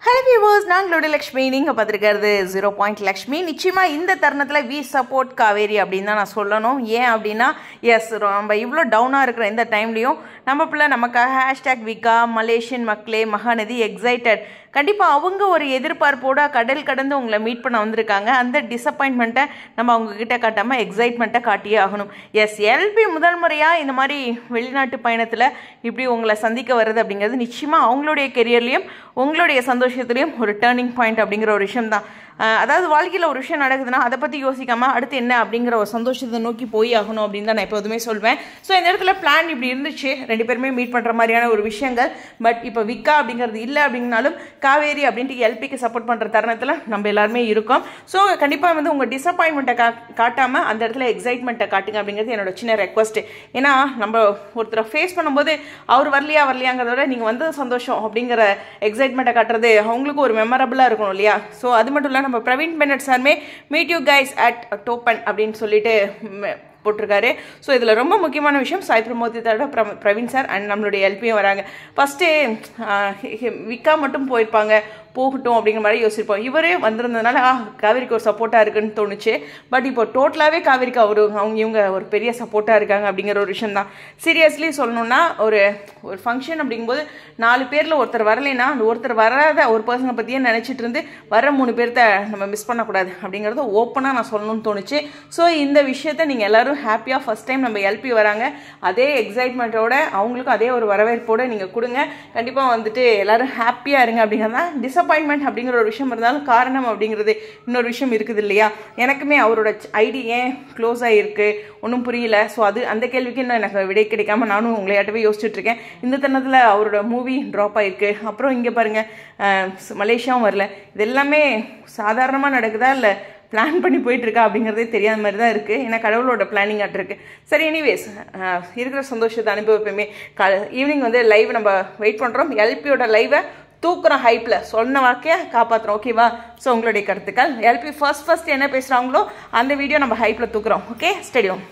Hello viewers, நாங்களோட Lakshmi நீங்க பார்த்திருக்கிறது 0 point Lakshmi. நிச்சயமா இந்த தருணத்தில் வி சப்போர்ட் காவேரி அப்படின்னு தான் நான் சொல்லணும். ஏன் அப்படின்னா எஸ் நம்ம இவ்வளோ டவுனாக இருக்கிற இந்த டைம்லையும் நம்ம பிள்ளை நமக்காக ஹேஷ்டாக் விகா மலேசியன் மக்களே மகாநதி எக்ஸைட்டட் கண்டிப்பாக அவங்க ஒரு எதிர்பார்ப்போட கடல் கடந்து உங்களை மீட் பண்ண வந்திருக்காங்க. அந்த டிசப்பாயின்மெண்ட்டை நம்ம அவங்கக்கிட்ட காட்டாமல் எக்ஸைட்மெண்ட்டை காட்டியே ஆகணும். எஸ் எல்பி முதல் முறையாக இந்த மாதிரி வெளிநாட்டு பயணத்தில் இப்படி உங்களை சந்திக்க வர்றது அப்படிங்கிறது நிச்சயமாக அவங்களுடைய கெரியர்லேயும் உங்களுடைய சந்தோஷத்துலேயும் ஒரு டேர்னிங் பாயிண்ட் அப்படிங்கிற ஒரு விஷயம் தான். அதாவது வாழ்க்கையில் ஒரு விஷயம் நடக்குதுன்னா அதை பற்றி யோசிக்காமல் அடுத்து என்ன அப்படிங்கிற ஒரு சந்தோஷத்தை நோக்கி போய் ஆகணும் அப்படின்னு தான் நான் எப்போதுமே சொல்வேன். ஸோ இந்த இடத்துல பிளான் இப்படி இருந்துச்சு, ரெண்டு பேருமே மீட் பண்ணுற மாதிரியான ஒரு விஷயங்கள். பட் இப்போ விக்கா அப்படிங்கிறது இல்லை அப்படின்னாலும் காவேரி அப்படின்ட்டு எல்பிக்கு சப்போர்ட் பண்ணுற தருணத்தில் நம்ம எல்லாருமே இருக்கோம். ஸோ கண்டிப்பாக வந்து உங்கள் டிசப்பாயின்மெண்ட்டை காட்டாமல் அந்த இடத்துல எக்ஸைட்மெண்ட்டை காட்டுங்க அப்படிங்கிறது என்னோட சின்ன ரெக்வஸ்ட்டு. ஏன்னா நம்ம ஒருத்தரை ஃபேஸ் பண்ணும்போது அவர் வரலையாங்கிறத விட நீங்கள் வந்தது சந்தோஷம் அப்படிங்கிற எக்ஸைட்மெண்ட்டை காட்டுறது அவங்களுக்கு ஒரு மெமரபுளாக இருக்கணும் இல்லையா? ஸோ அது மட்டும் இல்லை நம்ம பிரவீன் பென்னட் சார்மே மீட் யூ கைஸ் அட் டோப்பன் அப்படின்னு சொல்லிட்டு போட்டிருக்காரு. ஸோ இதில் ரொம்ப முக்கியமான விஷயம் சாய் பிரமோதியோட பிரவீன் சார் அண்ட் நம்மளுடைய எல்பியும் வராங்க. ஃபஸ்ட்டு விக்கா மட்டும் போயிருப்பாங்க, போகட்டும் அப்படிங்கிற மாதிரி யோசிப்போம். இவரே வந்திருந்ததுனால காவேரிக்கு ஒரு சப்போர்ட்டாக இருக்குன்னு தோணுச்சு. பட் இப்போ டோட்டலாகவே காவேரிக்கு இவங்க ஒரு பெரிய சப்போர்ட்டாக இருக்காங்க அப்படிங்கிற ஒரு விஷயம் தான். சீரியஸ்லி சொல்லணுன்னா ஒரு ஃபங்க்ஷன் அப்படிங்கும்போது 4 பேரில் ஒருத்தர் வரலைன்னா அந்த ஒருத்தர் வராத ஒரு பர்சனை பற்றியே நினச்சிட்டு இருந்து வர 3 பேர்த்த நம்ம மிஸ் பண்ணக்கூடாது அப்படிங்கிறத ஓப்பனாக நான் சொல்லணும்னு தோணுச்சு. ஸோ இந்த விஷயத்தை நீங்கள் எல்லோரும் ஹாப்பியாக ஃபஸ்ட் டைம் நம்ம எல்பி வராங்க அதே எக்ஸைட்மெண்ட்டோட அவங்களுக்கும் அதே ஒரு வரவேற்போடு நீங்கள் கொடுங்க. கண்டிப்பாக வந்துட்டு எல்லோரும் ஹாப்பியாக இருங்க அப்படிங்கிறது தான். டிசப்பாயின்மெண்ட் அப்படிங்கிற ஒரு விஷயம் இருந்தாலும் காரணம் அப்படிங்கிறது இன்னொரு விஷயம் இருக்குது இல்லையா? எனக்குமே அவரோட ஐடி ஏன் க்ளோஸ் ஆகிருக்கு ஒன்றும் புரியல. ஸோ அந்த கேள்விக்கு இன்னும் எனக்கு விடை கிடைக்காம நானும் உங்களையாட்டவே யோசிச்சுட்டு இருக்கேன். இந்த தருணத்தில் அவரோட மூவி ட்ராப் ஆகிருக்கு. அப்புறம் இங்கே பாருங்கள் மலேசியாவும் வரல. இது எல்லாமே சாதாரணமாக நடக்குதா இல்லை பிளான் பண்ணி போயிட்டுருக்கா அப்படிங்கிறதே தெரியாத மாதிரி தான் இருக்குது. ஏன்னா கடவுளோட பிளானிங் ஆட்டிருக்கு. சரி, எனிவேஸ் இருக்கிற சந்தோஷத்தை அனுபவிப்போமே. ஈவினிங் வந்து லைவ் நம்ம வெயிட் பண்ணுறோம். எல்பியோட லைவை தூக்குறோம், ஹைப்பில் சொன்ன வாக்கையை காப்பாற்றுறோம். ஓகேவா? ஸோ உங்களுடைய கருத்துக்கள் எல்பி ஃபர்ஸ்ட் என்ன பேசுகிறாங்களோ அந்த வீடியோ நம்ம ஹைப்பில் தூக்குறோம். Okay, stadium.